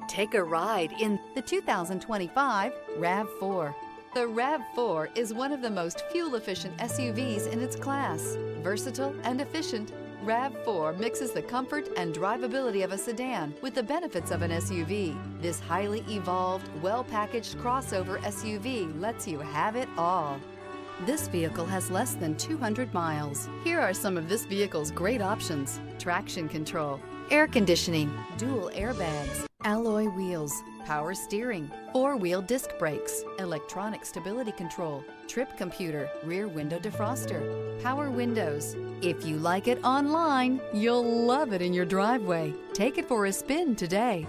Take a ride in the 2025 RAV4. The RAV4 is one of the most fuel-efficient SUVs in its class. Versatile and efficient, RAV4 mixes the comfort and drivability of a sedan with the benefits of an SUV. This highly evolved, well-packaged crossover SUV lets you have it all. This vehicle has less than 200 miles. Here are some of this vehicle's great options: traction control, air conditioning, dual airbags, alloy wheels, power steering, four-wheel disc brakes, electronic stability control, trip computer, rear window defroster, power windows. If you like it online, you'll love it in your driveway. Take it for a spin today.